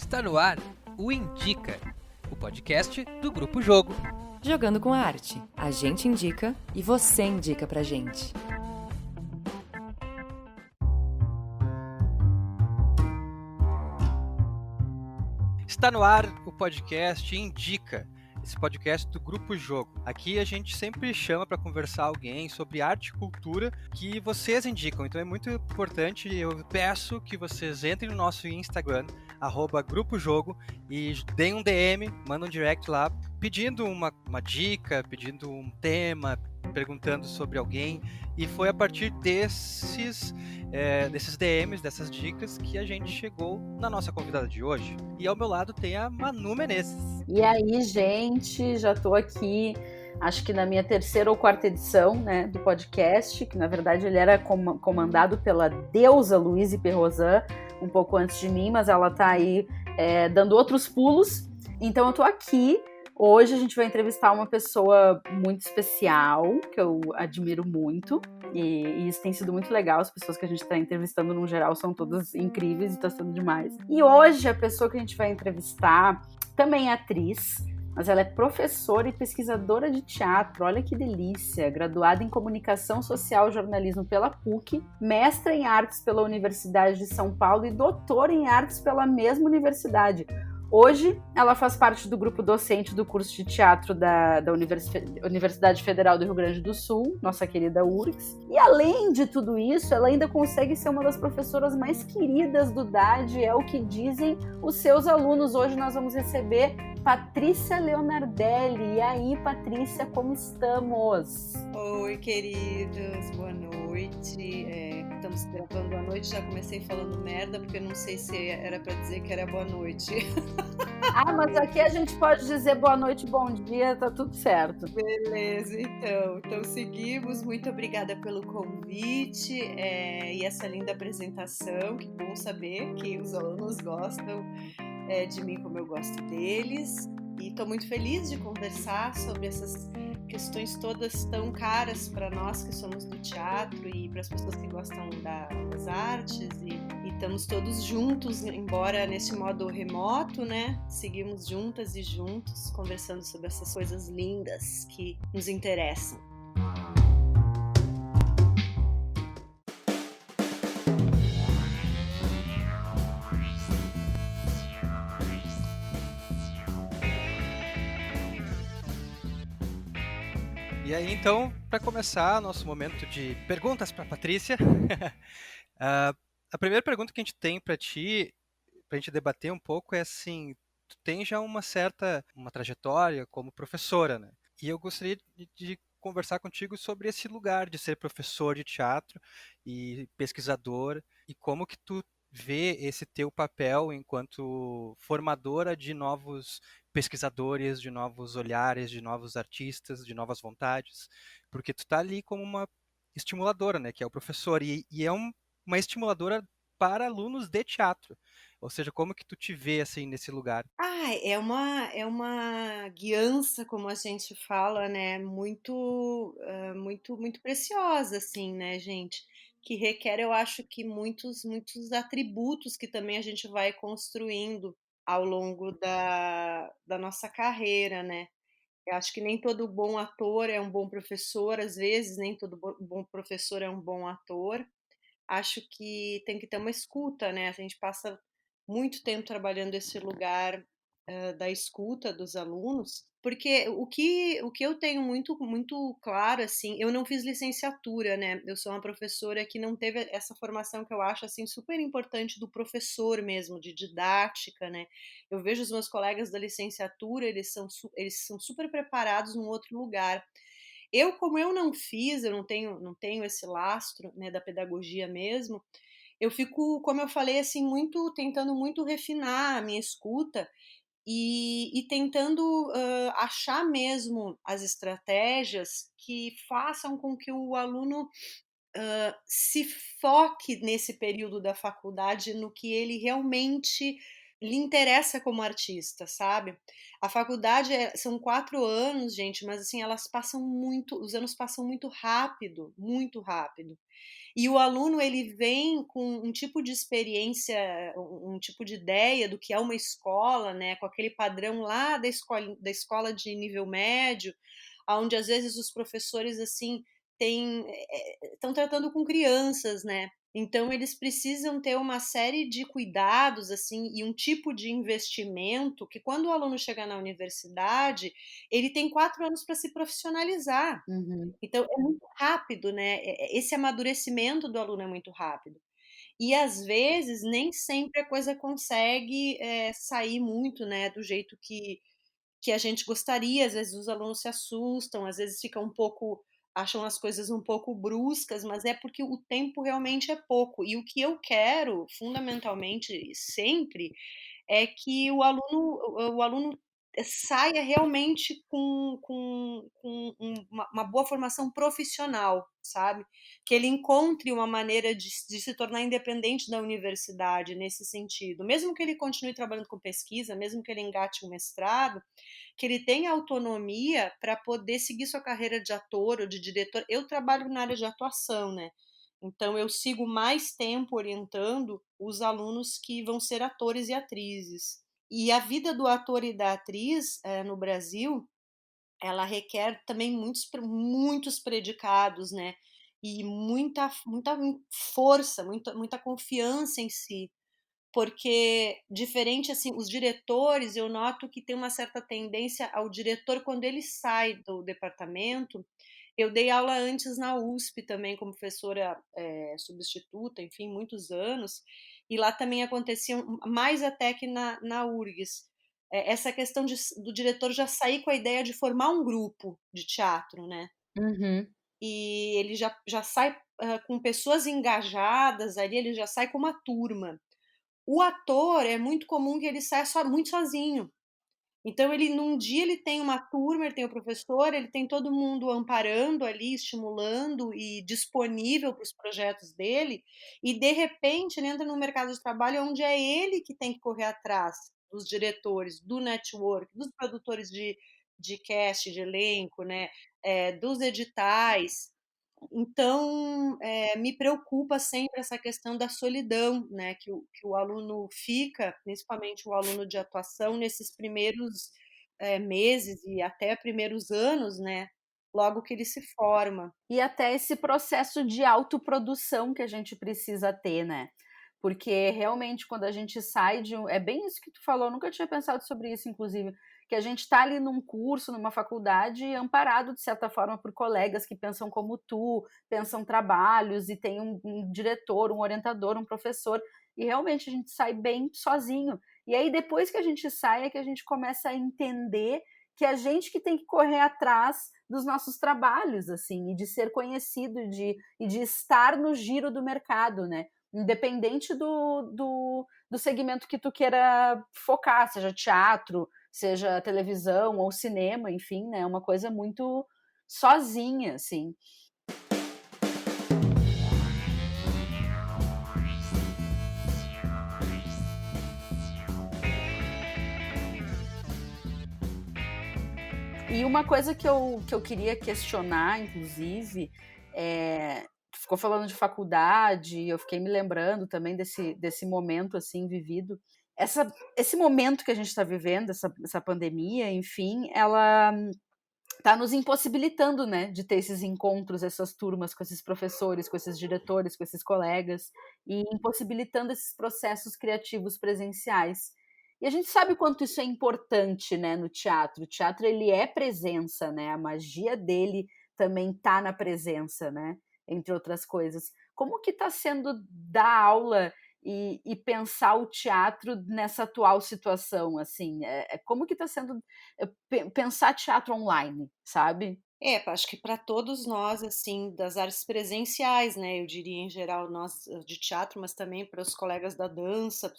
Está no ar o Indica, o podcast do Grupo Jogo. Jogando com a arte. A gente indica e você indica pra gente. Está no ar o podcast Indica, esse podcast do Grupo Jogo. Aqui a gente sempre chama para conversar alguém sobre arte e cultura que vocês indicam. Então é muito importante, eu peço que vocês entrem no nosso Instagram, @grupojogo, e deem um DM, mandem um direct lá, pedindo uma dica, pedindo um tema, perguntando sobre alguém. E foi a partir desses DMs, dessas dicas, que a gente chegou na nossa convidada de hoje. E ao meu lado tem a Manu Menezes. E aí, gente, já tô aqui, acho que na minha terceira ou quarta edição, né, do podcast, que na verdade ele era comandado pela deusa Louise Perrosan, um pouco antes de mim, mas ela tá aí dando outros pulos. Então eu tô aqui. Hoje a gente vai entrevistar uma pessoa muito especial, que eu admiro muito, e isso tem sido muito legal. As pessoas que a gente está entrevistando, no geral, são todas incríveis e está sendo demais. E hoje a pessoa que a gente vai entrevistar também é atriz, mas ela é professora e pesquisadora de teatro. Olha que delícia! Graduada em Comunicação Social e Jornalismo pela PUC, mestra em Artes pela Universidade de São Paulo e doutora em Artes pela mesma universidade. Hoje, ela faz parte do grupo docente do curso de teatro da Universidade Federal do Rio Grande do Sul, nossa querida URGS. E além de tudo isso, ela ainda consegue ser uma das professoras mais queridas do DAD, é o que dizem os seus alunos. Hoje nós vamos receber Patrícia Leonardelli. E aí, Patrícia, como estamos? Oi, queridos, boa noite. Estamos gravando à noite, já comecei falando merda, porque não sei se era para dizer que era boa noite. Ah, mas aqui a gente pode dizer boa noite, bom dia, tá tudo certo. Beleza, então seguimos. Muito obrigada pelo convite e essa linda apresentação. Que bom saber que os alunos gostam de mim como eu gosto deles. E estou muito feliz de conversar sobre essas questões todas tão caras para nós que somos do teatro e para as pessoas que gostam das artes, e estamos todos juntos, embora nesse modo remoto, né? Seguimos juntas e juntos conversando sobre essas coisas lindas que nos interessam. E aí, então, para começar nosso momento de perguntas para Patrícia, a primeira pergunta que a gente tem para ti, para a gente debater um pouco, é assim: tu tem já uma trajetória como professora, né? E eu gostaria de conversar contigo sobre esse lugar de ser professor de teatro e pesquisador, e como que tu vê esse teu papel enquanto formadora de novos pesquisadores, de novos olhares, de novos artistas, de novas vontades, porque tu tá ali como uma estimuladora, né, que é o professor, e é uma estimuladora para alunos de teatro. Ou seja, como que tu te vê assim nesse lugar? É uma guiança, como a gente fala, né? Muito preciosa, assim, né, gente? Que requer, eu acho que muitos atributos que também a gente vai construindo ao longo da nossa carreira, né? Eu acho que nem todo bom ator é um bom professor, às vezes, nem todo bom professor é um bom ator. Acho que tem que ter uma escuta, né? A gente passa muito tempo trabalhando esse lugar da escuta dos alunos, porque o que eu tenho muito claro, assim, eu não fiz licenciatura, né? Eu sou uma professora que não teve essa formação que eu acho assim super importante do professor mesmo, de didática, né? Eu vejo os meus colegas da licenciatura, eles são super preparados num outro lugar. Como eu não fiz, eu não tenho esse lastro, né, da pedagogia mesmo, eu fico, como eu falei, assim, tentando muito refinar a minha escuta e tentando achar mesmo as estratégias que façam com que o aluno se foque nesse período da faculdade no que ele realmente lhe interessa como artista, sabe. A faculdade são 4 anos, gente, mas, assim, elas passam muito os anos passam muito rápido, muito rápido. E o aluno ele vem com um tipo de experiência, um tipo de ideia do que é uma escola, né, com aquele padrão lá da escola de nível médio, aonde às vezes os professores, assim, estão tratando com crianças, né. Então eles precisam ter uma série de cuidados, assim, e um tipo de investimento que quando o aluno chegar na universidade, ele tem 4 anos para se profissionalizar. Uhum, Então é muito rápido, né, esse amadurecimento do aluno é muito rápido. E às vezes nem sempre a coisa consegue, sair muito, né, do jeito que a gente gostaria, às vezes os alunos se assustam, às vezes ficam um pouco acham as coisas um pouco bruscas, mas é porque o tempo realmente é pouco. E o que eu quero, fundamentalmente, sempre, é que o aluno saia realmente com uma boa formação profissional, sabe. Que ele encontre uma maneira de se tornar independente da universidade nesse sentido. Mesmo que ele continue trabalhando com pesquisa, mesmo que ele engate um mestrado, que ele tenha autonomia para poder seguir sua carreira de ator ou de diretor. Eu trabalho na área de atuação, né, então eu sigo mais tempo orientando os alunos que vão ser atores e atrizes. E a vida do ator e da atriz, no Brasil, ela requer também muitos predicados, né, e muita força, muita confiança em si. Porque diferente, assim, os diretores, eu noto que tem uma certa tendência ao diretor quando ele sai do departamento. Eu dei aula antes na USP também como professora, substituta, enfim, muitos anos, e lá também acontecia mais até que na URGS, essa questão do diretor já sair com a ideia de formar um grupo de teatro, né, uhum. e ele já sai, com pessoas engajadas ali, ele já sai com uma turma. O ator é muito comum que ele saia muito sozinho. Então ele num dia ele tem uma turma, ele tem o professor, ele tem todo mundo amparando ali, estimulando e disponível para os projetos dele, e de repente ele entra no mercado de trabalho onde é ele que tem que correr atrás dos diretores, do network, dos produtores de cast, de elenco, né, dos editais. Então, me preocupa sempre essa questão da solidão, né, que o aluno fica, principalmente o aluno de atuação, nesses primeiros, meses e até primeiros anos, né, logo que ele se forma. E até esse processo de autoprodução que a gente precisa ter, né. Porque realmente quando a gente sai de é bem isso que tu falou, nunca tinha pensado sobre isso inclusive, que a gente está ali num curso, numa faculdade, amparado de certa forma por colegas que pensam como tu, pensam trabalhos e tem um diretor, um orientador, um professor, e realmente a gente sai bem sozinho. E aí depois que a gente sai é que a gente começa a entender que a gente que tem que correr atrás dos nossos trabalhos, assim, e de ser conhecido e de estar no giro do mercado, né? Independente do segmento que tu queira focar, seja teatro, seja televisão ou cinema, enfim, né? É uma coisa muito sozinha, assim. E uma coisa que eu queria questionar, inclusive, tu ficou falando de faculdade, eu fiquei me lembrando também desse momento, assim, vivido. Esse momento que a gente está vivendo, essa pandemia, enfim, ela está nos impossibilitando, né, de ter esses encontros, essas turmas com esses professores, com esses diretores, com esses colegas, e impossibilitando esses processos criativos presenciais. E a gente sabe o quanto isso é importante, né, no teatro. O teatro ele é presença, né? A magia dele também tá na presença, né? Entre outras coisas. Como que está sendo dar aula e pensar o teatro nessa atual situação, assim? Como que está sendo pensar teatro online, sabe? Acho que para todos nós, assim, das artes presenciais, né, eu diria em geral nós de teatro, mas também para os colegas da dança,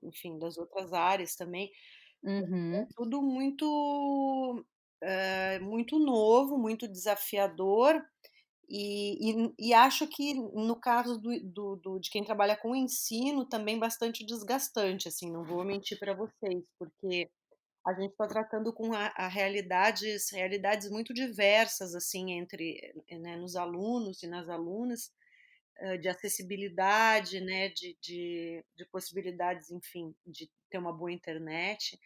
enfim, das outras áreas também, é Uhum. tudo muito novo, muito desafiador. E acho que no caso de quem trabalha com ensino também bastante desgastante, assim, não vou mentir para vocês, porque a gente está tratando com a realidades muito diversas, assim, entre, né, nos alunos e nas alunas, de acessibilidade, né, de possibilidades, enfim, de ter uma boa internet.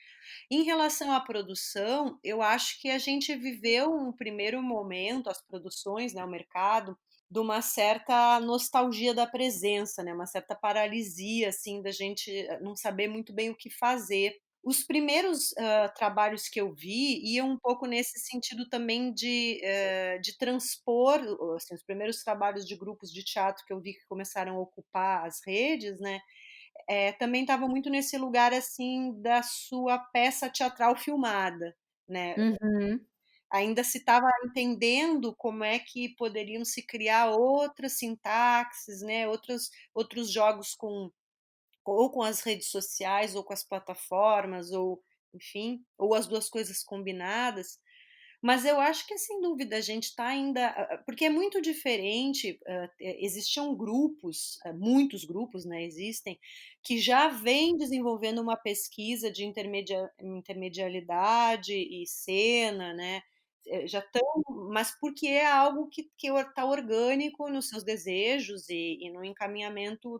Em relação à produção, eu acho que a gente viveu um primeiro momento, as produções, né, o mercado, de uma certa nostalgia da presença, né, uma certa paralisia, assim, da gente não saber muito bem o que fazer. Os primeiros, trabalhos que eu vi iam um pouco nesse sentido também de transpor, assim, os primeiros trabalhos de grupos de teatro que eu vi que começaram a ocupar as redes, né, também estavam muito nesse lugar, assim, da sua peça teatral filmada, né. Uhum. Ainda se estava entendendo como é que poderiam se criar outras sintaxes, né, outros jogos com as redes sociais ou com as plataformas ou, enfim, ou as 2 coisas combinadas. Mas eu acho que, sem dúvida, a gente está ainda porque é muito diferente, existiam grupos, muitos grupos, né, existem, que já vêm desenvolvendo uma pesquisa de intermedialidade e cena, né, já estão, mas porque é algo que está orgânico nos seus desejos e no encaminhamento,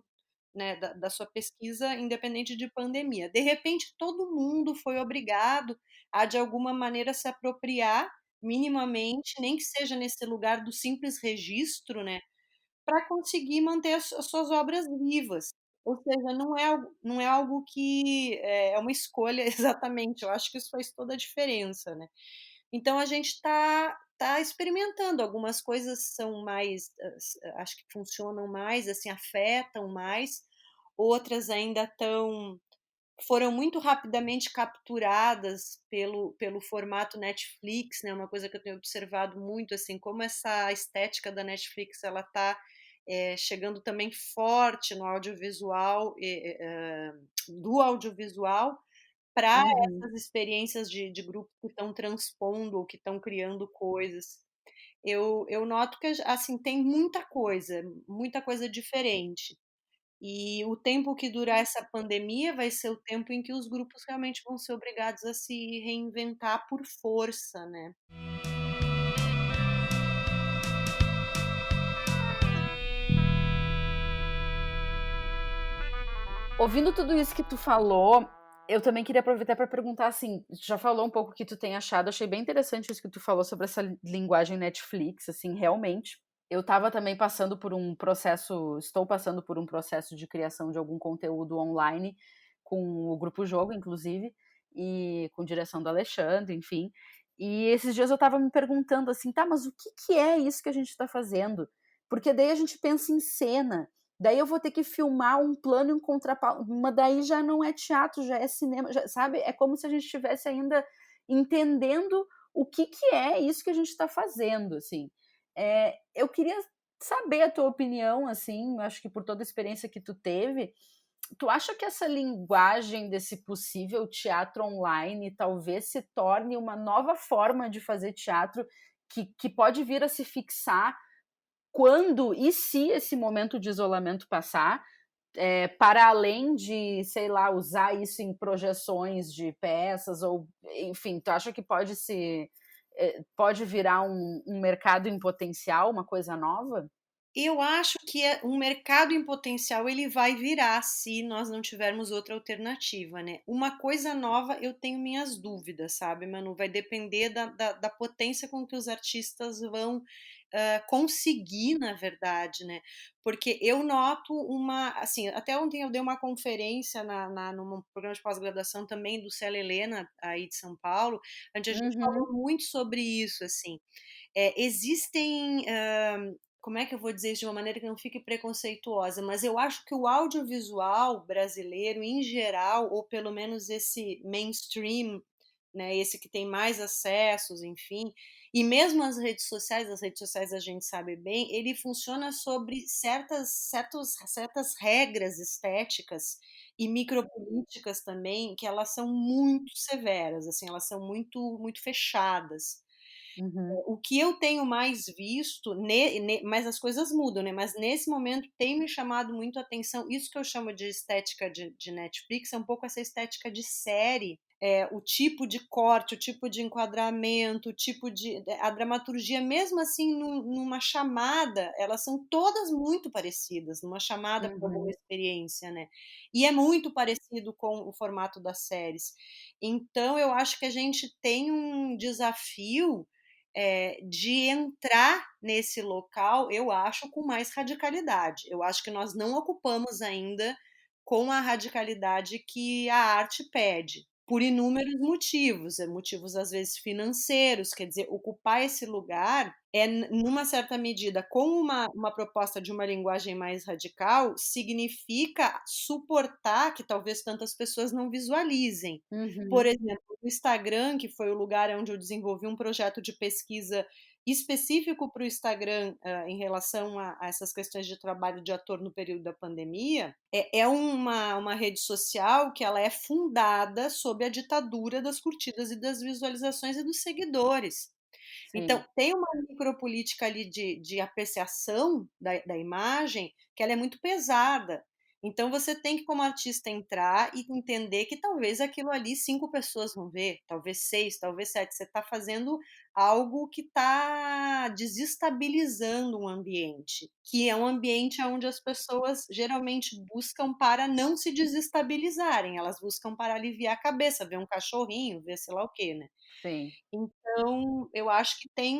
né, da sua pesquisa, independente de pandemia. De repente, todo mundo foi obrigado a, de alguma maneira, se apropriar minimamente, nem que seja nesse lugar do simples registro, né, para conseguir manter as suas obras vivas. Ou seja, não é algo que é uma escolha exatamente, eu acho que isso faz toda a diferença, né. Então a gente está experimentando, algumas coisas são mais, acho que funcionam mais, assim, afetam mais, outras ainda foram muito rapidamente capturadas pelo formato Netflix, né, uma coisa que eu tenho observado muito, assim, como essa estética da Netflix ela está chegando também forte no audiovisual, do audiovisual para Uhum. essas experiências de grupo que estão transpondo ou que estão criando coisas. Eu noto que assim, tem muita coisa diferente. E o tempo que durar essa pandemia vai ser o tempo em que os grupos realmente vão ser obrigados a se reinventar por força, né. Ouvindo tudo isso que tu falou, eu também queria aproveitar para perguntar assim, tu já falou um pouco o que tu tem achado, achei bem interessante isso que tu falou sobre essa linguagem Netflix, assim, realmente. Eu estava também passando por um processo, estou passando por um processo de criação de algum conteúdo online com o Grupo Jogo, inclusive, e com direção do Alexandre, enfim. E esses dias eu estava me perguntando assim, tá, mas o que que é isso que a gente está fazendo? Porque daí a gente pensa em cena, daí eu vou ter que filmar um plano em contrapauta, mas daí já não é teatro, já é cinema, já, sabe? É como se a gente estivesse ainda entendendo o que que é isso que a gente está fazendo, assim. Eu queria saber a tua opinião, assim, acho que por toda a experiência que tu teve, tu acha que essa linguagem desse possível teatro online talvez se torne uma nova forma de fazer teatro que pode vir a se fixar quando e se esse momento de isolamento passar, para além de, sei lá, usar isso em projeções de peças ou, enfim, tu acha que pode virar um mercado em potencial, uma coisa nova? Eu acho que um mercado em potencial ele vai virar se nós não tivermos outra alternativa, né. Uma coisa nova eu tenho minhas dúvidas, sabe, Manu, vai depender da potência com que os artistas vão, conseguir, na verdade, né. Porque eu noto assim, até ontem eu dei uma conferência num programa de pós-graduação também do Célia Helena, aí de São Paulo, onde a gente Uhum, falou muito sobre isso, assim. Existem, como é que eu vou dizer isso de uma maneira que não fique preconceituosa, mas eu acho que o audiovisual brasileiro, em geral, ou pelo menos esse mainstream, né, esse que tem mais acessos, enfim, e mesmo as redes sociais a gente sabe bem, ele funciona sobre certas regras estéticas e micropolíticas também, que elas são muito severas, assim, elas são muito fechadas. Uhum. O que eu tenho mais visto, mas as coisas mudam, né? Mas nesse momento tem me chamado muito a atenção. Isso que eu chamo de estética de Netflix é um pouco essa estética de série. O tipo de corte, o tipo de enquadramento, o tipo de. A dramaturgia, mesmo assim, numa chamada, elas são todas muito parecidas, numa chamada para alguma Uhum. experiência, né? E é muito parecido com o formato das séries. Então, eu acho que a gente tem um desafio de entrar nesse local, eu acho, com mais radicalidade. Eu acho que nós não ocupamos ainda com a radicalidade que a arte pede, por inúmeros motivos, motivos às vezes financeiros, quer dizer, ocupar esse lugar numa certa medida, com uma proposta de uma linguagem mais radical, significa suportar que talvez tantas pessoas não visualizem. Por Uhum. exemplo, o Instagram, que foi o lugar onde eu desenvolvi um projeto de pesquisa específico para o Instagram, em relação a essas questões de trabalho de ator no período da pandemia, é uma rede social que ela é fundada sob a ditadura das curtidas e das visualizações e dos seguidores. Então, Sim. tem uma micropolítica ali de apreciação da imagem que ela é muito pesada. Então, você tem que, como artista, entrar e entender que talvez aquilo ali 5 pessoas vão ver, talvez 6, talvez 7. Você está fazendo algo que está desestabilizando um ambiente, que é um ambiente onde as pessoas geralmente buscam para não se desestabilizarem, elas buscam para aliviar a cabeça, ver um cachorrinho, ver sei lá o quê, né? Sim. Então, eu acho que tem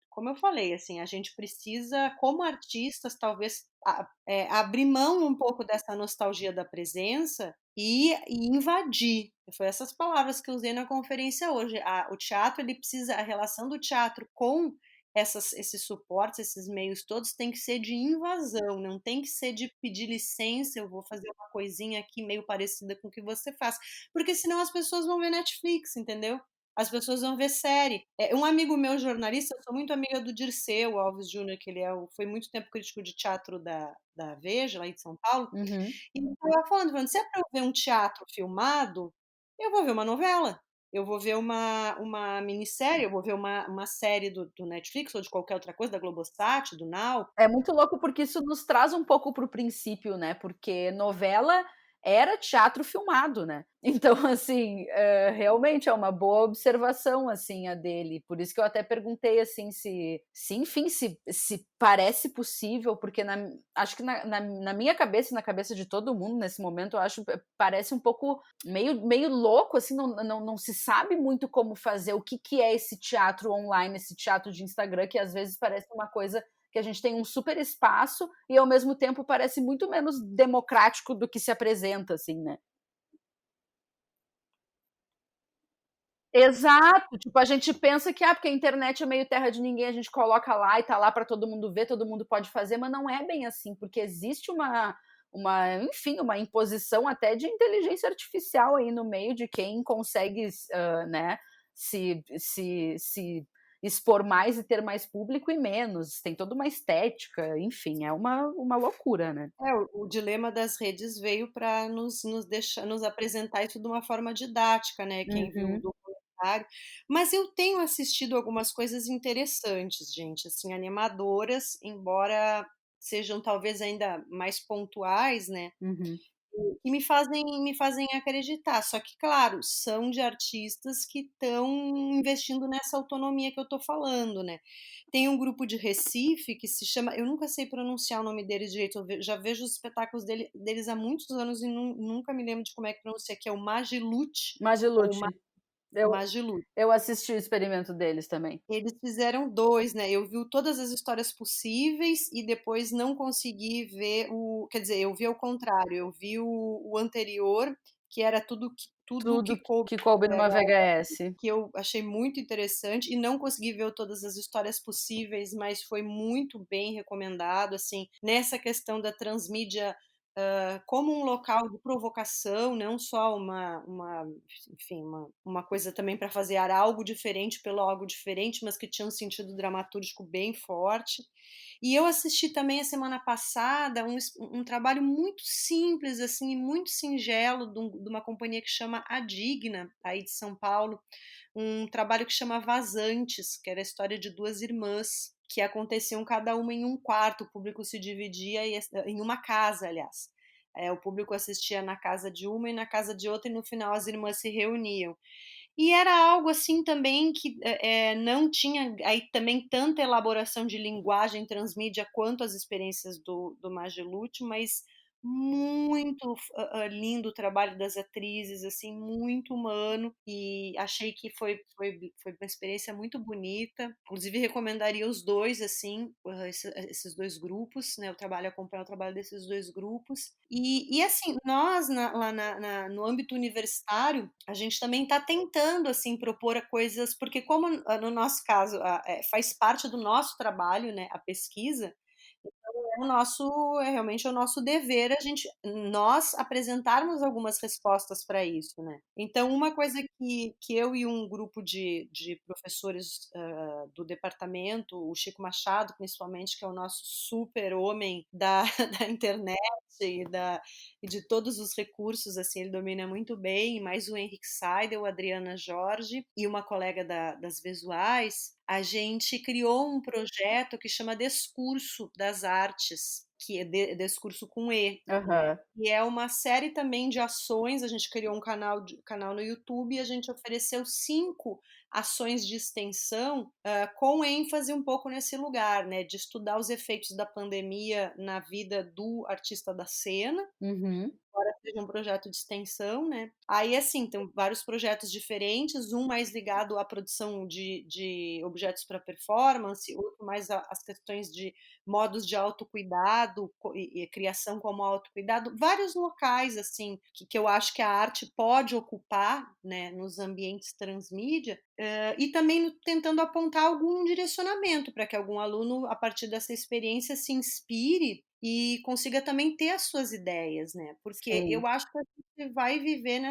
como eu falei, assim, a gente precisa, como artistas, talvez abrir mão um pouco dessa nostalgia da presença e invadir. Foi essas palavras que eu usei na conferência hoje. O teatro, ele precisa, a relação do teatro com esses suportes, esses meios todos, tem que ser de invasão, não tem que ser de pedir licença, eu vou fazer uma coisinha aqui meio parecida com o que você faz, porque senão as pessoas vão ver Netflix, entendeu? As pessoas vão ver série. Um amigo meu, jornalista, eu sou muito amiga do Dirceu Alves Júnior, que ele foi muito tempo crítico de teatro da Veja, lá de São Paulo, Uhum. e ele estava falando, se é para eu ver um teatro filmado, eu vou ver uma novela, eu vou ver uma minissérie, eu vou ver uma série do Netflix ou de qualquer outra coisa, da Globosat, do Now. É muito louco, porque isso nos traz um pouco para o princípio, né, porque novela era teatro filmado, né. Então, assim, realmente é uma boa observação, assim, a dele. Por isso que eu até perguntei, assim, se enfim, se parece possível, porque acho que na minha cabeça e na cabeça de todo mundo nesse momento, eu acho, parece um pouco meio louco, assim, não se sabe muito como fazer, o que é esse teatro online, esse teatro de Instagram, que às vezes parece uma coisa que a gente tem um super espaço e ao mesmo tempo parece muito menos democrático do que se apresenta, assim, né? Exato, tipo, a gente pensa que, porque a internet é meio terra de ninguém, a gente coloca lá e tá lá para todo mundo ver, todo mundo pode fazer, mas não é bem assim, porque existe enfim, uma imposição até de inteligência artificial aí no meio de quem consegue, né, se expor mais e ter mais público e menos, tem toda uma estética, enfim, é uma loucura, né? O dilema das redes veio para nos deixar, nos apresentar isso de uma forma didática, né? Quem viu o Uhum, documentário. Mas eu tenho assistido algumas coisas interessantes, gente, assim, animadoras, embora sejam talvez ainda mais pontuais, né? uhum, Que me fazem acreditar. Só que, claro, são de artistas que estão investindo nessa autonomia que eu estou falando, né? Tem um grupo de Recife que se chama, eu nunca sei pronunciar o nome deles direito, já vejo os espetáculos deles há muitos anos e nunca me lembro de como é que pronuncia, que é o Magilute ou Magilute. Eu Magilute. eu assisti o experimento deles também. Eles fizeram 2, né, eu vi todas as histórias possíveis e depois não consegui ver quer dizer, eu vi ao contrário, eu vi o anterior, que era tudo que Tudo coube que no coube numa VHS, VHS. que eu achei muito interessante e não consegui ver todas as histórias possíveis, mas foi muito bem recomendado, assim, nessa questão da transmídia, como um local de provocação, não só enfim, uma coisa também para fazer algo diferente pelo algo diferente, mas que tinha um sentido dramatúrgico bem forte. E eu assisti também a semana passada um trabalho muito simples, assim, e muito singelo de uma companhia que chama A Digna, aí de São Paulo, um trabalho que chama Vazantes, que era a história de duas irmãs que aconteciam cada uma em um quarto, o público se dividia em uma casa, aliás. O público assistia na casa de uma e na casa de outra, e no final as irmãs se reuniam. E era algo assim também que não tinha aí também tanta elaboração de linguagem transmídia quanto as experiências do Magilute, mas muito lindo o trabalho das atrizes, assim, muito humano, e achei que foi uma experiência muito bonita. Inclusive, recomendaria os dois, assim, esses dois grupos, né? Acompanhar o trabalho desses dois grupos. E assim, nós, lá no âmbito universitário, a gente também está tentando, assim, propor coisas, porque como no nosso caso faz parte do nosso trabalho, né, a pesquisa, é realmente o nosso dever nós apresentarmos algumas respostas para isso, né? Então, uma coisa que eu e um grupo de professores do departamento, o Chico Machado, principalmente, que é o nosso super homem da, da internet e, e de todos os recursos, assim, ele domina muito bem, mais o Henrique Seidel, a Adriana Jorge e uma colega das visuais, a gente criou um projeto que chama Discurso das Artes, que é Discurso com E, né? Aham. E é uma série também de ações. A gente criou um canal no YouTube e a gente ofereceu 5 ações de extensão com ênfase um pouco nesse lugar, né? De estudar os efeitos da pandemia na vida do artista da cena, Uhum. embora seja um projeto de extensão, né? Aí, assim, tem vários projetos diferentes, um mais ligado à produção de objetos para performance, outro mais às questões de modos de autocuidado e criação como autocuidado, vários locais, assim, que eu acho que a arte pode ocupar, né, nos ambientes transmídia, e também tentando apontar algum direcionamento para que algum aluno, a partir dessa experiência, se inspire e consiga também ter as suas ideias, né? Porque Sim. eu acho que a gente vai viver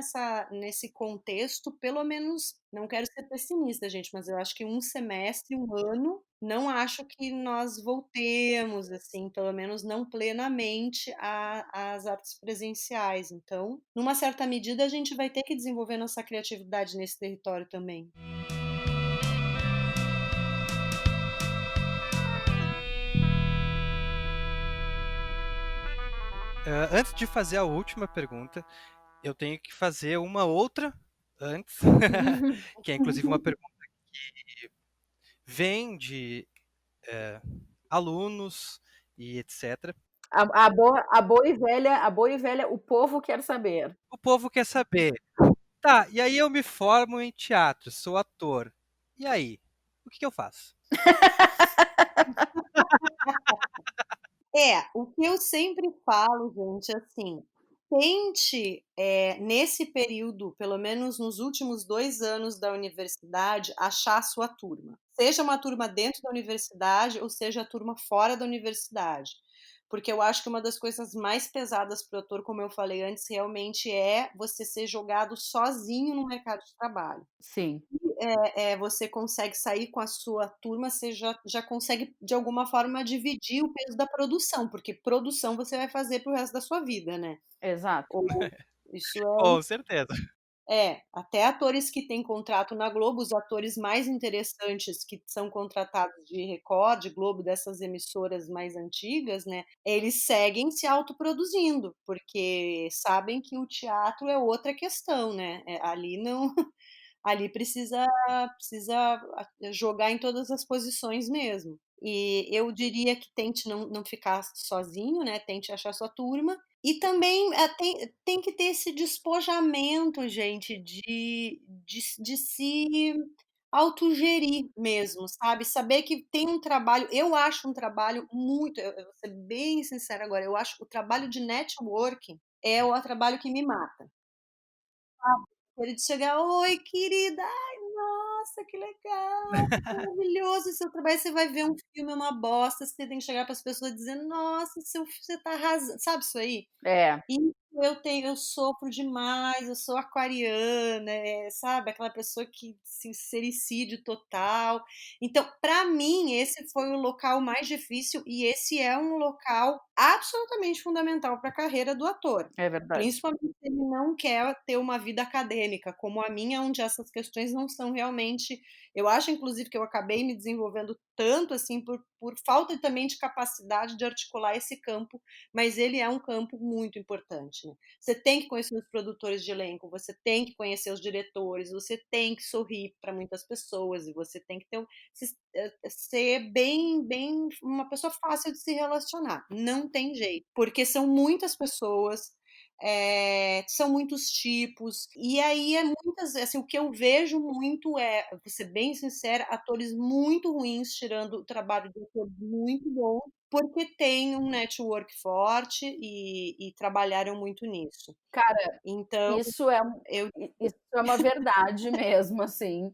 nesse contexto, pelo menos, não quero ser pessimista, gente, mas eu acho que um semestre, um ano, não acho que nós voltemos, assim, pelo menos não plenamente, às artes presenciais. Então, numa certa medida, a gente vai ter que desenvolver nossa criatividade nesse território também. Antes de fazer a última pergunta, eu tenho que fazer uma outra antes, que é inclusive uma pergunta que vem de alunos e etc. A boa e velha, o povo quer saber. O povo quer saber, tá, e aí eu me formo em teatro, sou ator. E aí? O que eu faço? O que eu sempre falo, gente, assim, tente, nesse período, pelo menos nos últimos 2 anos da universidade, achar a sua turma. Seja uma turma dentro da universidade ou seja a turma fora da universidade. Porque eu acho que uma das coisas mais pesadas para o ator, como eu falei antes, realmente é você ser jogado sozinho no mercado de trabalho. Sim, Você consegue sair com a sua turma, você já consegue, de alguma forma, dividir o peso da produção, porque produção você vai fazer para o resto da sua vida, né? exato. Ou isso Com certeza. até atores que têm contrato na Globo, os atores mais interessantes que são contratados de Record, de Globo, dessas emissoras mais antigas, né? Eles seguem se autoproduzindo, porque sabem que o teatro é outra questão, né? Ali não. Ali precisa jogar em todas as posições mesmo. E eu diria que tente não ficar sozinho, né? Tente achar sua turma. E também tem que ter esse despojamento, gente, de se autogerir mesmo, sabe? Saber que tem um trabalho. Eu acho um trabalho muito. Eu vou ser bem sincera agora. Eu acho o trabalho de networking é o trabalho que me mata. Ele de chegar, oi, querida, ai, nossa, que legal, que maravilhoso seu trabalho. Você vai ver um filme, é uma bosta, você tem que chegar para as pessoas dizendo, nossa, você tá arrasando, sabe isso aí? É. eu sofro demais, eu sou aquariana, sabe, aquela pessoa que sincericídio total. Então, para mim, esse foi o local mais difícil e esse é um local absolutamente fundamental para a carreira do ator. É verdade. Principalmente se ele não quer ter uma vida acadêmica, como a minha, onde essas questões não são realmente. Eu acho, inclusive, que eu acabei me desenvolvendo tanto assim por falta também de capacidade de articular esse campo, mas ele é um campo muito importante, né? Você tem que conhecer os produtores de elenco, você tem que conhecer os diretores, você tem que sorrir para muitas pessoas e você tem que ser bem uma pessoa fácil de se relacionar. Não tem jeito, porque são muitas pessoas, são muitos tipos, e aí muitas, assim, o que eu vejo muito vou ser bem sincera, atores muito ruins tirando o trabalho de atores muito bons, porque tem um network forte e trabalharam muito nisso. Cara, Então, isso é, eu isso é uma verdade mesmo, assim.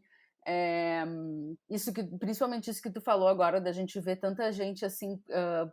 É, isso que, principalmente isso que tu falou agora, da gente ver tanta gente assim,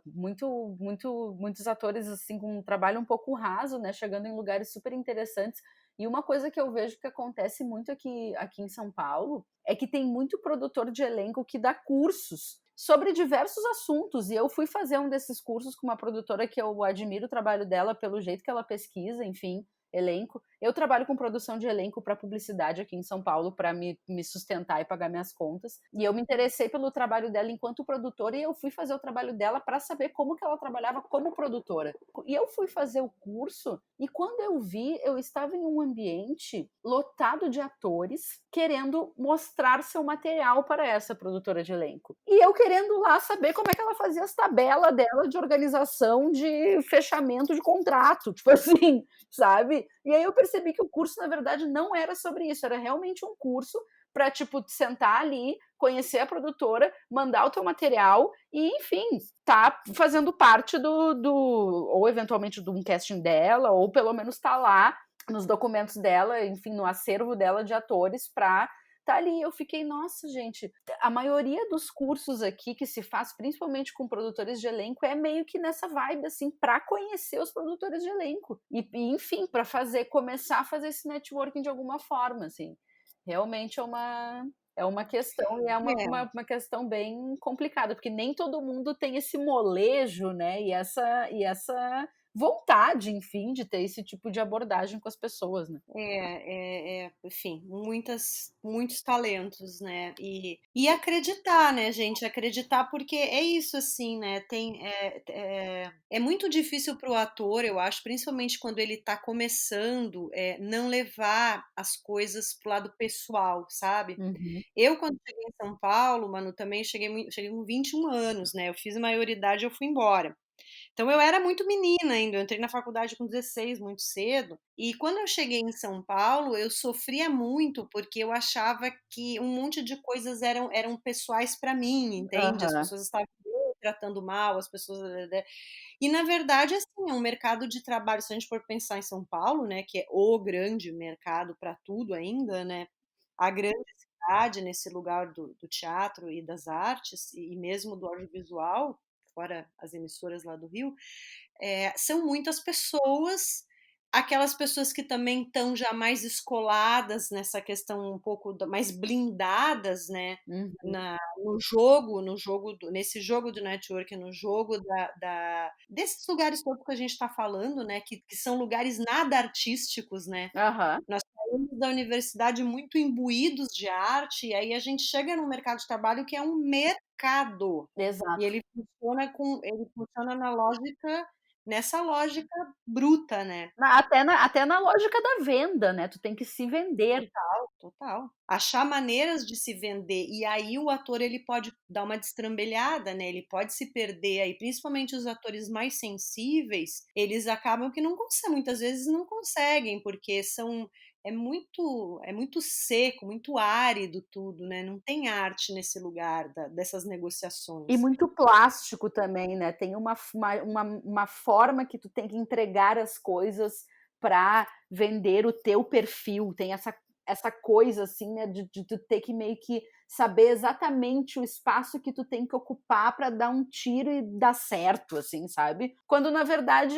muitos atores assim com um trabalho um pouco raso, né, chegando em lugares super interessantes. E uma coisa que eu vejo que acontece muito aqui em São Paulo é que tem muito produtor de elenco que dá cursos sobre diversos assuntos. E eu fui fazer um desses cursos com uma produtora que eu admiro o trabalho dela pelo jeito que ela pesquisa, enfim, elenco. Eu trabalho com produção de elenco para publicidade aqui em São Paulo para me sustentar e pagar minhas contas. E eu me interessei pelo trabalho dela enquanto produtora e eu fui fazer o trabalho dela para saber como que ela trabalhava como produtora. E eu fui fazer o curso e quando eu vi, eu estava em um ambiente lotado de atores querendo mostrar seu material para essa produtora de elenco. E eu querendo lá saber como é que ela fazia as tabelas dela de organização de fechamento de contrato, tipo assim, sabe? E aí eu percebi que o curso, na verdade, não era sobre isso, era realmente um curso para, tipo, sentar ali, conhecer a produtora, mandar o teu material e, enfim, tá fazendo parte ou eventualmente de um casting dela, ou pelo menos tá lá nos documentos dela, enfim, no acervo dela de atores para tá ali. Eu fiquei, nossa, gente, a maioria dos cursos aqui que se faz, principalmente com produtores de elenco, é meio que nessa vibe, assim, para conhecer os produtores de elenco. E enfim, para começar a fazer esse networking de alguma forma, assim. Realmente é uma questão, e é uma questão bem complicada, porque nem todo mundo tem esse molejo, né, e essa vontade, enfim, de ter esse tipo de abordagem com as pessoas, né? Enfim, muitos talentos, né? E acreditar, né, gente? Acreditar, porque é isso, assim, né? É muito difícil para o ator, eu acho, principalmente quando ele está começando, não levar as coisas pro lado pessoal, sabe? Uhum. Eu, quando cheguei em São Paulo, mano, também cheguei com 21 anos, né? Eu fiz maioridade e eu fui embora. Então eu era muito menina ainda, eu entrei na faculdade com 16, muito cedo. E quando eu cheguei em São Paulo, eu sofria muito porque eu achava que um monte de coisas eram pessoais para mim, entende? As Aham. pessoas estavam me tratando mal, as pessoas. E na verdade, assim, é um mercado de trabalho, se a gente for pensar em São Paulo, né, que é o grande mercado para tudo ainda, né? A grande cidade nesse lugar do teatro e das artes, e mesmo do audiovisual, fora as emissoras lá do Rio, são muitas pessoas, aquelas pessoas que também estão já mais escoladas nessa questão um pouco mais blindadas, né? Uhum. Nesse jogo do network, no jogo desses lugares todos que a gente está falando, né? Que são lugares nada artísticos, né? Aham. Nós saímos da universidade muito imbuídos de arte, e aí a gente chega no mercado de trabalho que é um mercado. E Exato. ele funciona nessa lógica bruta, né? Até na lógica da venda, né? Tu tem que se vender. Total, total. Achar maneiras de se vender. E aí o ator ele pode dar uma destrambelhada, né? Ele pode se perder aí, principalmente os atores mais sensíveis, eles acabam que não conseguem, muitas vezes não conseguem, porque é muito seco, muito árido tudo, né? Não tem arte nesse lugar dessas E negociações. muito plástico também, né? Tem uma forma que tu tem que entregar as coisas para vender o teu perfil. Tem essa coisa, assim, né? De tu ter que meio que saber exatamente o espaço que tu tem que ocupar para dar um tiro e dar certo, assim, sabe? Quando, na verdade,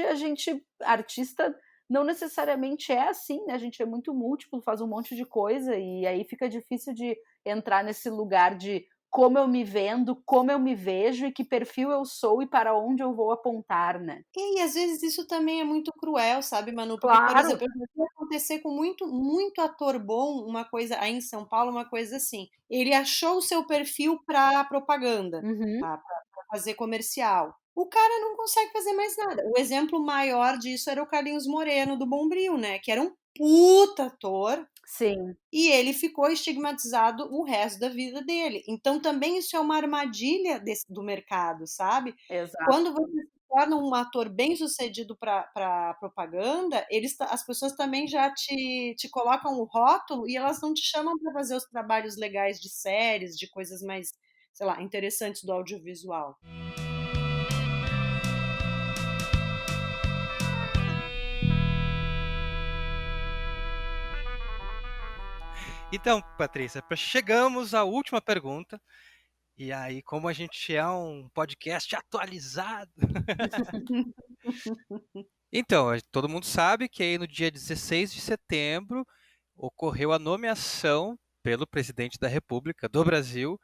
artista, não necessariamente é assim, né? A gente é muito múltiplo, faz um monte de coisa e aí fica difícil de entrar nesse lugar de como eu me vendo, como eu me vejo e que perfil eu sou e para onde eu vou apontar, né? E às vezes isso também é muito cruel, sabe, Manu? Porque, por Claro. exemplo, eu já vi acontecer com muito ator bom, uma coisa aí em São Paulo, uma coisa assim. Ele achou o seu perfil para propaganda, Uhum. tá? Para fazer comercial. O cara não consegue fazer mais nada. O exemplo maior disso era o Carlinhos Moreno do Bombril, né? Que era um puta ator, Sim, e ele ficou estigmatizado o resto da vida dele. Então também isso é uma armadilha do mercado, sabe? exato. Quando você se torna um ator bem-sucedido para propaganda, as pessoas também já te colocam o rótulo e elas não te chamam para fazer os trabalhos legais de séries, de coisas mais, sei lá, interessantes do audiovisual. Então, Patrícia, chegamos à última pergunta. E aí, como a gente é um podcast atualizado. Então, todo mundo sabe que aí no dia 16 de setembro ocorreu a nomeação pelo presidente da República do Brasil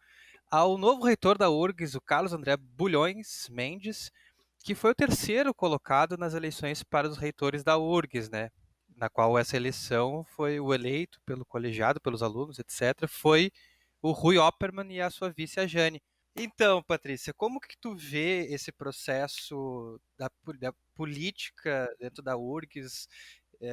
ao novo reitor da URGS, o Carlos André Bulhões Mendes, que foi o terceiro colocado nas eleições para os reitores da URGS, né? Na qual essa eleição foi o eleito pelo colegiado, pelos alunos, etc., foi o Rui Oppermann e a sua vice, a Jane. Então, Patrícia, como que tu vê esse processo da política dentro da URGS,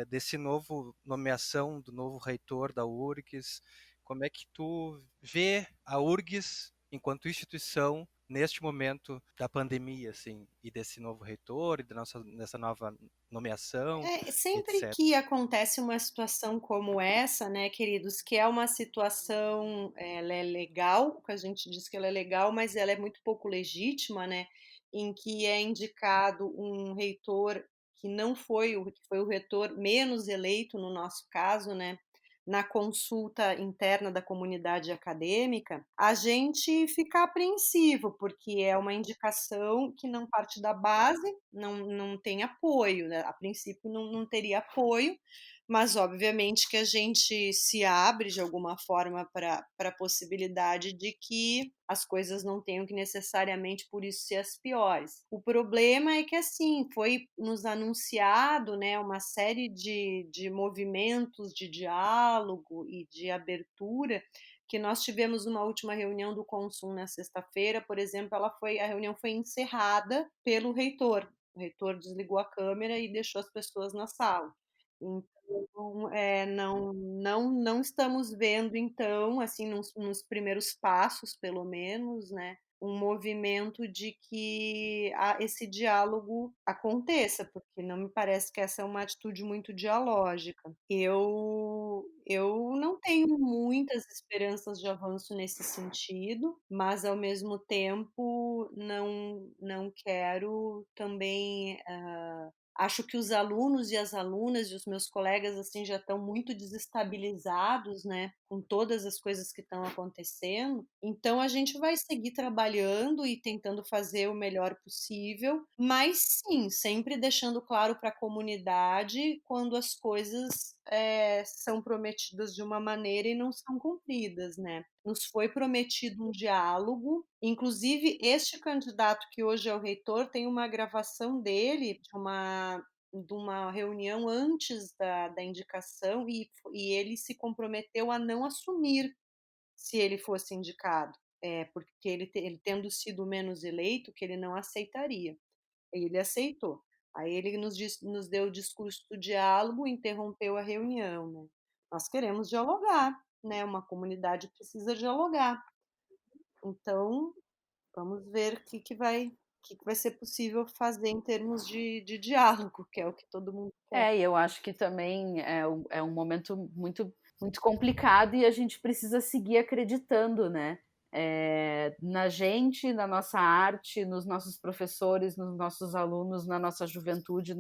desse novo nomeação do novo reitor da URGS? Como é que tu vê a URGS enquanto instituição neste momento da pandemia, assim, e desse novo reitor e dessa nova nomeação, Sempre etc. que acontece uma situação como essa, né, queridos, que é uma situação, ela é legal, que a gente diz que ela é legal, mas ela é muito pouco legítima, né, em que é indicado um reitor que não foi que foi o reitor menos eleito no nosso caso, né, na consulta interna da comunidade acadêmica, a gente fica apreensivo, porque é uma indicação que não parte da base, não tem apoio, né? A princípio não teria apoio, mas obviamente que a gente se abre de alguma forma para a possibilidade de que as coisas não tenham que necessariamente por isso ser as piores. O problema é que assim foi nos anunciado, né, uma série de movimentos de diálogo e de abertura que nós tivemos uma última reunião do Consum na sexta-feira, por exemplo, a reunião foi encerrada pelo reitor. O reitor desligou a câmera e deixou as pessoas na sala. Então, não estamos vendo, então, assim, nos primeiros passos, pelo menos, né, um movimento de que esse diálogo aconteça, porque não me parece que essa é uma atitude muito dialógica. Eu não tenho muitas esperanças de avanço nesse sentido, mas ao mesmo tempo não quero também acho que os alunos e as alunas e os meus colegas assim já estão muito desestabilizados, né, com todas as coisas que estão acontecendo. Então a gente vai seguir trabalhando e tentando fazer o melhor possível, mas sim, sempre deixando claro para a comunidade quando as coisas são prometidas de uma maneira e não são cumpridas, né? Nos foi prometido um diálogo, inclusive este candidato que hoje é o reitor tem uma gravação dele de uma reunião antes da indicação e ele se comprometeu a não assumir se ele fosse indicado, porque ele tendo sido menos eleito, que ele não aceitaria. Ele aceitou. Aí ele nos deu o discurso do diálogo, interrompeu a reunião, né? Nós queremos dialogar, né? Uma comunidade precisa dialogar. Então, vamos ver que vai ser possível fazer em termos de diálogo, que é o que todo mundo quer. E eu acho que também é um momento muito complicado e a gente precisa seguir acreditando, né? Na gente, na nossa arte, nos nossos professores, nos nossos alunos, na nossa juventude,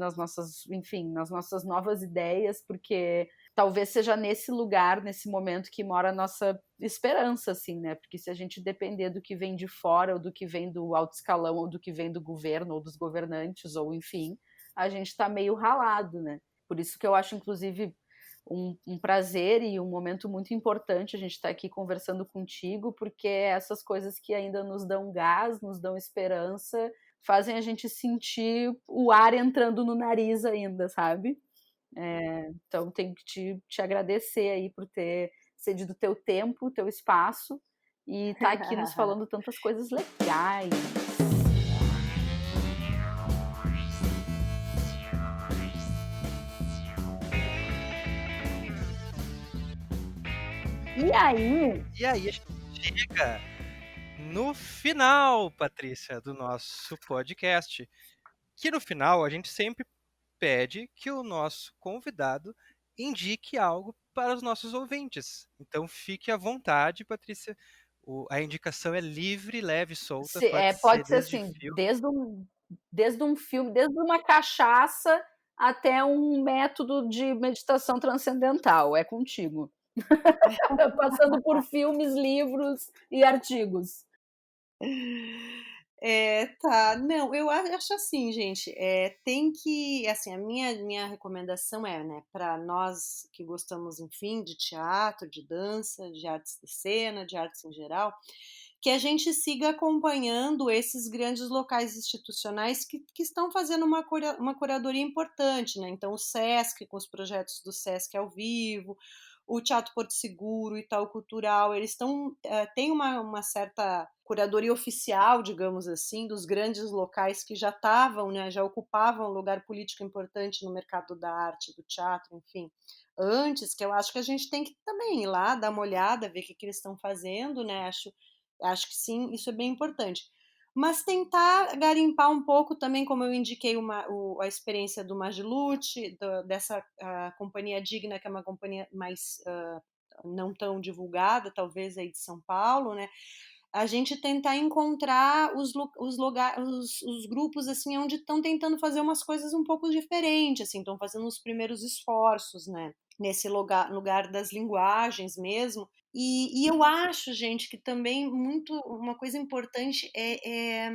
enfim, nas nossas novas ideias, porque talvez seja nesse lugar, nesse momento que mora a nossa esperança, assim, né? Porque se a gente depender do que vem de fora, ou do que vem do alto escalão, ou do que vem do governo, ou dos governantes, ou enfim, a gente está meio ralado, né? Por isso que eu acho, inclusive, um prazer e um momento muito importante a gente estar aqui conversando contigo, porque essas coisas que ainda nos dão gás, nos dão esperança, fazem a gente sentir o ar entrando no nariz ainda, sabe? Então tenho que te agradecer aí por ter cedido teu tempo, teu espaço e estar aqui nos falando tantas coisas legais. E aí? E aí a gente chega no final, Patrícia, do nosso podcast. Que no final a gente sempre pede que o nosso convidado indique algo para os nossos ouvintes. Então fique à vontade, Patrícia. A indicação é livre, leve e solta. Pode ser Pode ser desde assim, filme. desde um filme, desde uma cachaça até um método de meditação transcendental. É contigo. Passando por filmes, livros e artigos. Tá. Não, eu acho assim, gente, tem que, assim, a minha recomendação né, para nós que gostamos, enfim, de teatro, de dança, de artes de cena, de artes em geral, que a gente siga acompanhando esses grandes locais institucionais que estão fazendo uma curadoria importante, né? Então, o SESC, com os projetos do SESC ao vivo, o Teatro Porto Seguro, o Itaú Cultural, eles têm uma certa curadoria oficial, digamos assim, dos grandes locais que já estavam, né, já ocupavam um lugar político importante no mercado da arte, do teatro, enfim, antes, que eu acho que a gente tem que também ir lá, dar uma olhada, ver o que eles estão fazendo, né, acho que sim, isso é bem importante. Mas tentar garimpar um pouco também, como eu indiquei a experiência do Magilute, dessa Companhia Digna, que é uma companhia mais não tão divulgada, talvez aí de São Paulo, né? A gente tentar encontrar os grupos assim onde estão tentando fazer umas coisas um pouco diferentes, assim, estão fazendo os primeiros esforços, né? Nesse lugar das linguagens mesmo. E eu acho, gente, que também uma coisa importante é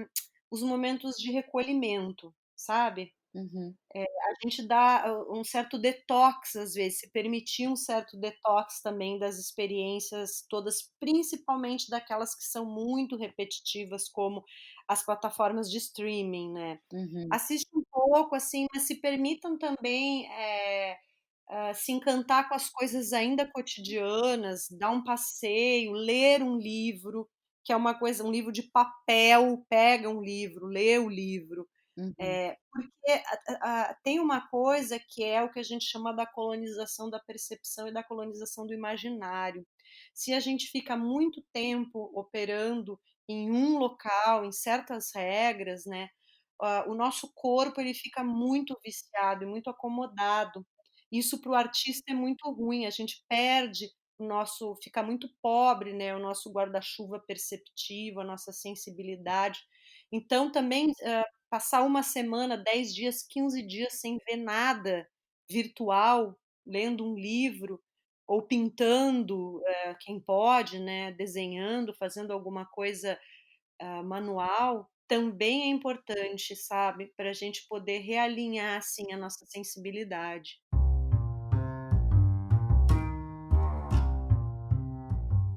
os momentos de recolhimento, sabe? Uhum. A gente dá um certo detox, às vezes, se permitir um certo detox também das experiências todas, principalmente daquelas que são muito repetitivas, como as plataformas de streaming, né? Uhum. Assiste um pouco, assim, mas se permitam também se encantar com as coisas ainda cotidianas, dar um passeio, ler um livro, que é uma coisa, um livro de papel, pega um livro, lê o livro. Uhum. Porque tem uma coisa que é o que a gente chama da colonização da percepção e da colonização do imaginário. Se a gente fica muito tempo operando em um local, em certas regras, né, o nosso corpo ele fica muito viciado e muito acomodado. Isso para o artista é muito ruim, a gente perde fica muito pobre, né, o nosso guarda-chuva perceptivo, a nossa sensibilidade. Então também passar uma semana, 10 dias, 15 dias sem ver nada virtual, lendo um livro ou pintando, quem pode, né, desenhando, fazendo alguma coisa manual, também é importante, sabe, para a gente poder realinhar assim a nossa sensibilidade.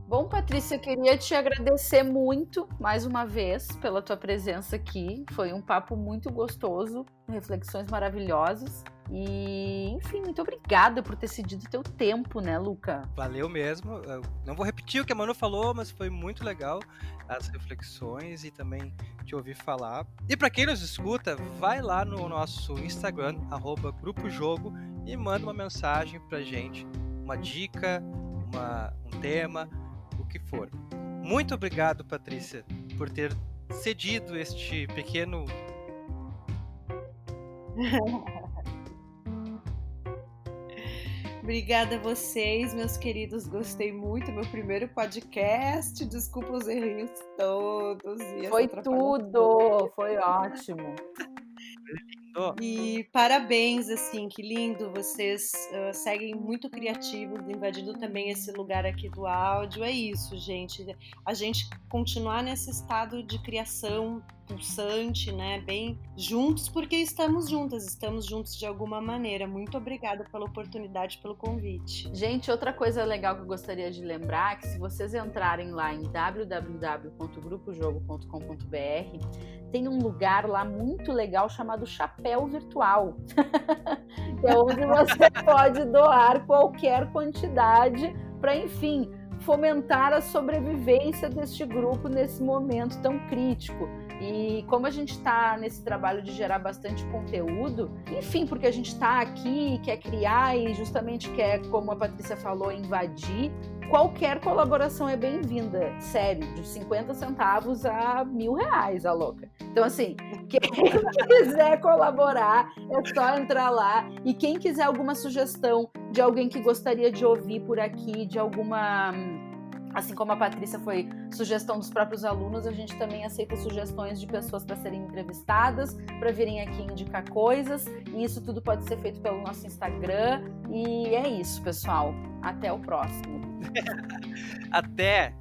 Bom, Patrícia, eu queria te agradecer muito, mais uma vez, pela tua presença aqui. Foi um papo muito gostoso, reflexões maravilhosas. E, enfim, muito obrigada por ter cedido teu tempo, né, Luca? Valeu mesmo. Eu não vou repetir o que a Manu falou, mas foi muito legal as reflexões e também te ouvir falar. E para quem nos escuta, vai lá no nosso Instagram, @grupojogo, e manda uma mensagem pra gente, uma dica, um tema, o que for. Muito obrigado, Patrícia, por ter cedido este pequeno... Obrigada a vocês, meus queridos. Gostei muito. Meu primeiro podcast. Desculpa os errinhos todos. Foi tudo, foi ótimo. E parabéns, assim, que lindo. Vocês seguem muito criativos, invadindo também esse lugar aqui do áudio. É isso, gente. A gente continuar nesse estado de criação pulsante, né? Bem juntos, porque estamos juntos de alguma maneira. Muito obrigada pela oportunidade, pelo convite. Gente, outra coisa legal que eu gostaria de lembrar é que se vocês entrarem lá em www.grupojogo.com.br, tem um lugar lá muito legal chamado Chapéu Virtual. É onde você pode doar qualquer quantidade para, enfim, fomentar a sobrevivência deste grupo nesse momento tão crítico. E como a gente está nesse trabalho de gerar bastante conteúdo, enfim, porque a gente está aqui, quer criar e justamente quer, como a Patrícia falou, invadir, qualquer colaboração é bem-vinda. Sério, de 50 centavos a R$1.000, a louca. Então, assim, quem quiser colaborar, é só entrar lá. E quem quiser alguma sugestão de alguém que gostaria de ouvir por aqui, de alguma... Assim como a Patrícia foi sugestão dos próprios alunos, a gente também aceita sugestões de pessoas para serem entrevistadas, para virem aqui indicar coisas. E isso tudo pode ser feito pelo nosso Instagram. E é isso, pessoal. Até o próximo. Até!